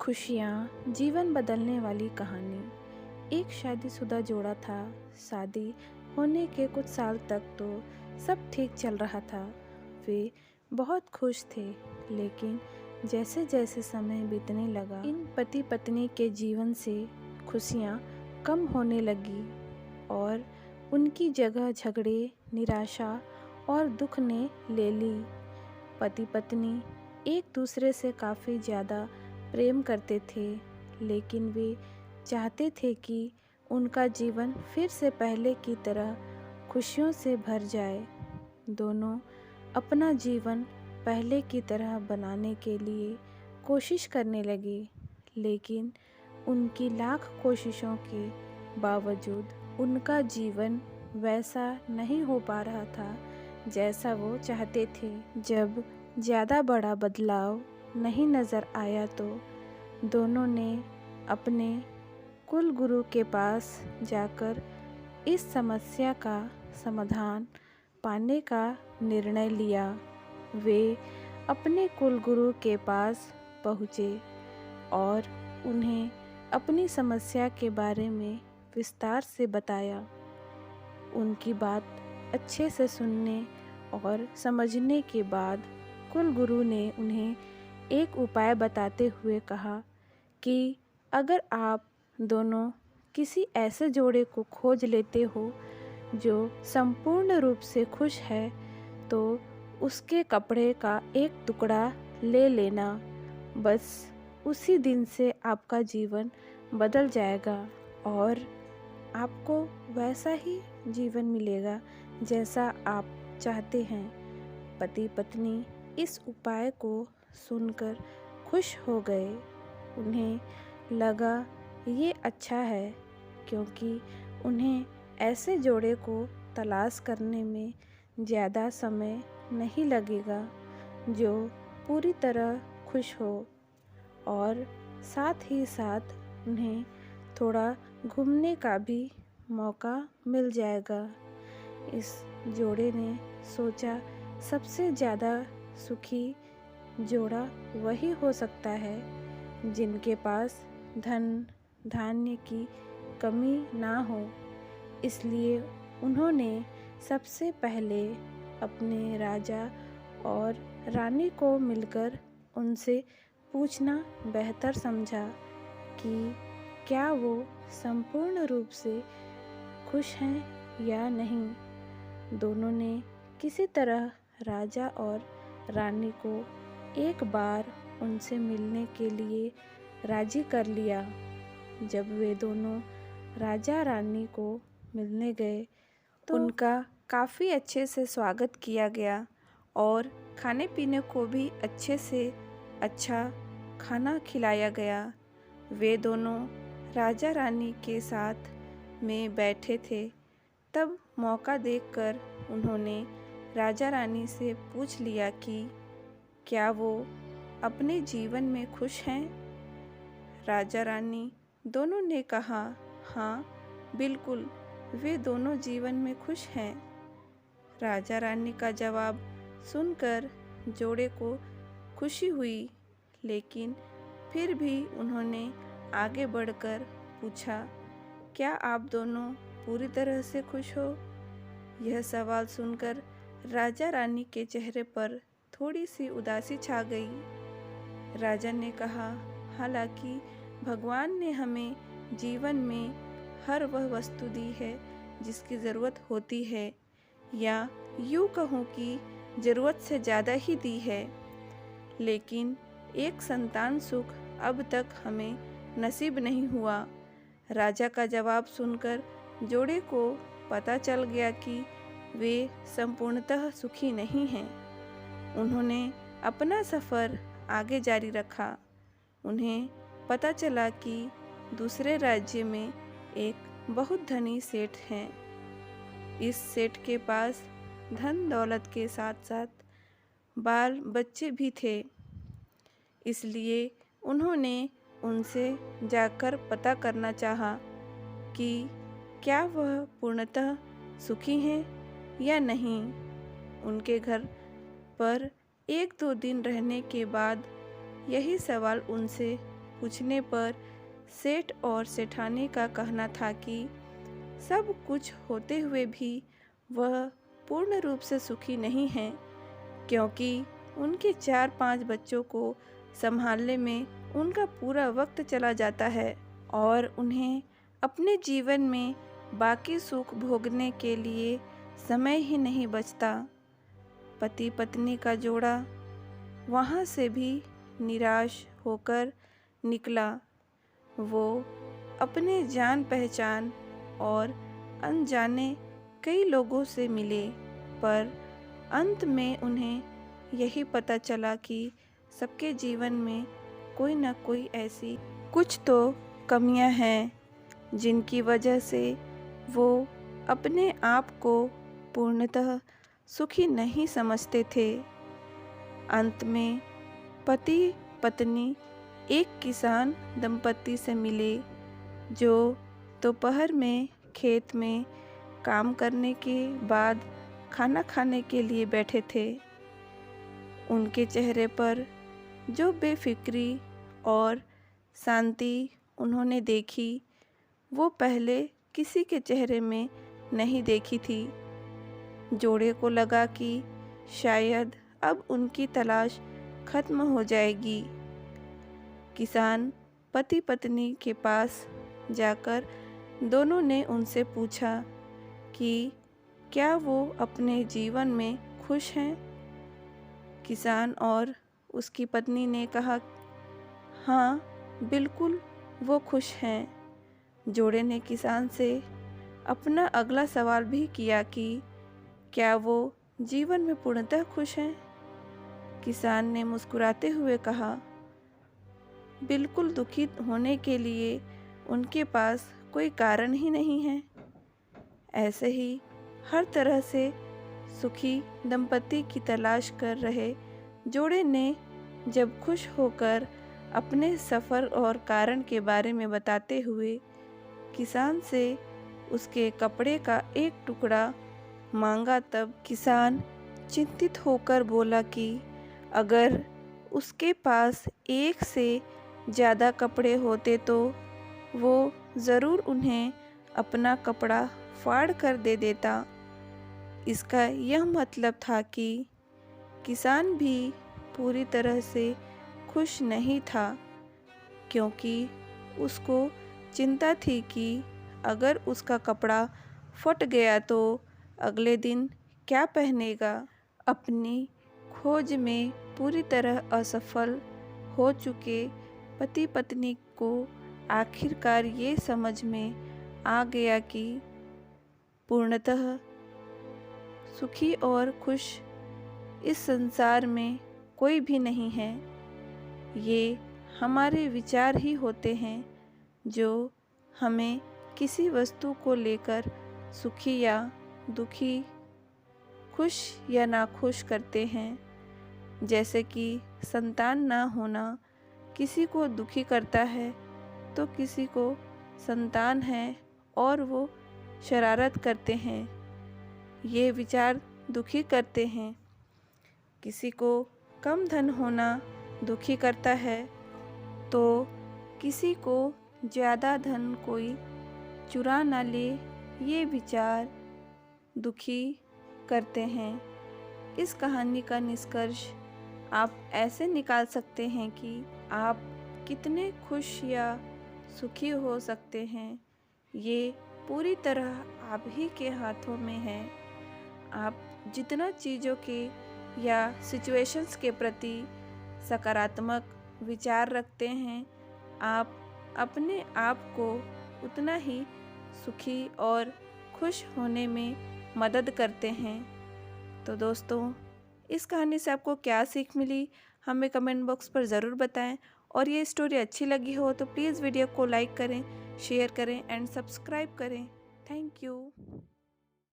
खुशियाँ जीवन बदलने वाली कहानी। एक शादीशुदा जोड़ा था। शादी होने के कुछ साल तक तो सब ठीक चल रहा था। वे बहुत खुश थे, लेकिन जैसे जैसे समय बीतने लगा, इन पति पत्नी के जीवन से खुशियाँ कम होने लगी और उनकी जगह झगड़े, निराशा और दुख ने ले ली। पति पत्नी एक दूसरे से काफ़ी ज़्यादा प्रेम करते थे, लेकिन वे चाहते थे कि उनका जीवन फिर से पहले की तरह खुशियों से भर जाए। दोनों अपना जीवन पहले की तरह बनाने के लिए कोशिश करने लगे, लेकिन उनकी लाख कोशिशों के बावजूद उनका जीवन वैसा नहीं हो पा रहा था जैसा वो चाहते थे। जब ज़्यादा बड़ा बदलाव नहीं नज़र आया तो दोनों ने अपने कुल गुरु के पास जाकर इस समस्या का समाधान पाने का निर्णय लिया। वे अपने कुल गुरु के पास पहुँचे और उन्हें अपनी समस्या के बारे में विस्तार से बताया। उनकी बात अच्छे से सुनने और समझने के बाद कुल गुरु ने उन्हें एक उपाय बताते हुए कहा कि अगर आप दोनों किसी ऐसे जोड़े को खोज लेते हो जो संपूर्ण रूप से खुश है, तो उसके कपड़े का एक टुकड़ा ले लेना। बस उसी दिन से आपका जीवन बदल जाएगा और आपको वैसा ही जीवन मिलेगा जैसा आप चाहते हैं। पति पत्नी इस उपाय को सुनकर खुश हो गए। उन्हें लगा ये अच्छा है, क्योंकि उन्हें ऐसे जोड़े को तलाश करने में ज़्यादा समय नहीं लगेगा जो पूरी तरह खुश हो, और साथ ही साथ उन्हें थोड़ा घूमने का भी मौका मिल जाएगा। इस जोड़े ने सोचा सबसे ज़्यादा सुखी जोड़ा वही हो सकता है जिनके पास धन धान्य की कमी ना हो। इसलिए उन्होंने सबसे पहले अपने राजा और रानी को मिलकर उनसे पूछना बेहतर समझा कि क्या वो संपूर्ण रूप से खुश हैं या नहीं। दोनों ने किसी तरह राजा और रानी को एक बार उनसे मिलने के लिए राजी कर लिया। जब वे दोनों राजा रानी को मिलने गए तो उनका काफ़ी अच्छे से स्वागत किया गया और खाने पीने को भी अच्छे से अच्छा खाना खिलाया गया। वे दोनों राजा रानी के साथ में बैठे थे। तब मौका देखकर उन्होंने राजा रानी से पूछ लिया कि क्या वो अपने जीवन में खुश हैं। राजा रानी दोनों ने कहा, हाँ बिल्कुल, वे दोनों जीवन में खुश हैं। राजा रानी का जवाब सुनकर जोड़े को खुशी हुई, लेकिन फिर भी उन्होंने आगे बढ़कर पूछा, क्या आप दोनों पूरी तरह से खुश हो। यह सवाल सुनकर राजा रानी के चेहरे पर थोड़ी सी उदासी छा गई। राजा ने कहा, हालांकि भगवान ने हमें जीवन में हर वह वस्तु दी है जिसकी ज़रूरत होती है, या यूँ कहूँ कि ज़रूरत से ज़्यादा ही दी है, लेकिन एक संतान सुख अब तक हमें नसीब नहीं हुआ। राजा का जवाब सुनकर जोड़े को पता चल गया कि वे संपूर्णतः सुखी नहीं हैं। उन्होंने अपना सफ़र आगे जारी रखा। उन्हें पता चला कि दूसरे राज्य में एक बहुत धनी सेठ हैं। इस सेठ के पास धन दौलत के साथ साथ बाल बच्चे भी थे। इसलिए उन्होंने उनसे जाकर पता करना चाहा कि क्या वह पूर्णतः सुखी हैं या नहीं। उनके घर पर 1-2 दिन रहने के बाद यही सवाल उनसे पूछने पर सेठ और सेठानी का कहना था कि सब कुछ होते हुए भी वह पूर्ण रूप से सुखी नहीं हैं, क्योंकि उनके 4-5 बच्चों को संभालने में उनका पूरा वक्त चला जाता है और उन्हें अपने जीवन में बाकी सुख भोगने के लिए समय ही नहीं बचता। पति पत्नी का जोड़ा वहाँ से भी निराश होकर निकला। वो अपने जान पहचान और अनजाने कई लोगों से मिले, पर अंत में उन्हें यही पता चला कि सबके जीवन में कोई न कोई ऐसी कुछ तो कमियां हैं जिनकी वजह से वो अपने आप को पूर्णतः सुखी नहीं समझते थे। अंत में पति पत्नी एक किसान दंपत्ति से मिले जो दोपहर में खेत में काम करने के बाद खाना खाने के लिए बैठे थे। उनके चेहरे पर जो बेफिक्री और शांति उन्होंने देखी, वो पहले किसी के चेहरे में नहीं देखी थी। जोड़े को लगा कि शायद अब उनकी तलाश खत्म हो जाएगी। किसान पति पत्नी के पास जाकर दोनों ने उनसे पूछा कि क्या वो अपने जीवन में खुश हैं। किसान और उसकी पत्नी ने कहा, हाँ बिल्कुल वो खुश हैं। जोड़े ने किसान से अपना अगला सवाल भी किया कि क्या वो जीवन में पूर्णतः खुश हैं। किसान ने मुस्कुराते हुए कहा, बिल्कुल दुखी होने के लिए उनके पास कोई कारण ही नहीं है। ऐसे ही हर तरह से सुखी दंपति की तलाश कर रहे जोड़े ने जब खुश होकर अपने सफ़र और कारण के बारे में बताते हुए किसान से उसके कपड़े का एक टुकड़ा मांगा, तब किसान चिंतित होकर बोला कि अगर उसके पास एक से ज़्यादा कपड़े होते तो वो ज़रूर उन्हें अपना कपड़ा फाड़ कर दे देता। इसका यह मतलब था कि किसान भी पूरी तरह से खुश नहीं था, क्योंकि उसको चिंता थी कि अगर उसका कपड़ा फट गया तो अगले दिन क्या पहनेगा। अपनी खोज में पूरी तरह असफल हो चुके पति पत्नी को आखिरकार ये समझ में आ गया कि पूर्णतः सुखी और खुश इस संसार में कोई भी नहीं है। ये हमारे विचार ही होते हैं जो हमें किसी वस्तु को लेकर सुखी या दुखी, खुश या नाखुश करते हैं। जैसे कि संतान ना होना किसी को दुखी करता है, तो किसी को संतान है और वो शरारत करते हैं, ये विचार दुखी करते हैं। किसी को कम धन होना दुखी करता है, तो किसी को ज़्यादा धन कोई चुरा ना ले, ये विचार दुखी करते हैं। इस कहानी का निष्कर्ष आप ऐसे निकाल सकते हैं कि आप कितने खुश या सुखी हो सकते हैं, ये पूरी तरह आप ही के हाथों में है। आप जितना चीज़ों के या सिचुएशंस के प्रति सकारात्मक विचार रखते हैं, आप अपने आप को उतना ही सुखी और खुश होने में मदद करते हैं। तो दोस्तों, इस कहानी से आपको क्या सीख मिली, हमें कमेंट बॉक्स पर ज़रूर बताएं। और ये स्टोरी अच्छी लगी हो तो प्लीज़ वीडियो को लाइक करें, शेयर करें एंड सब्सक्राइब करें। Thank you.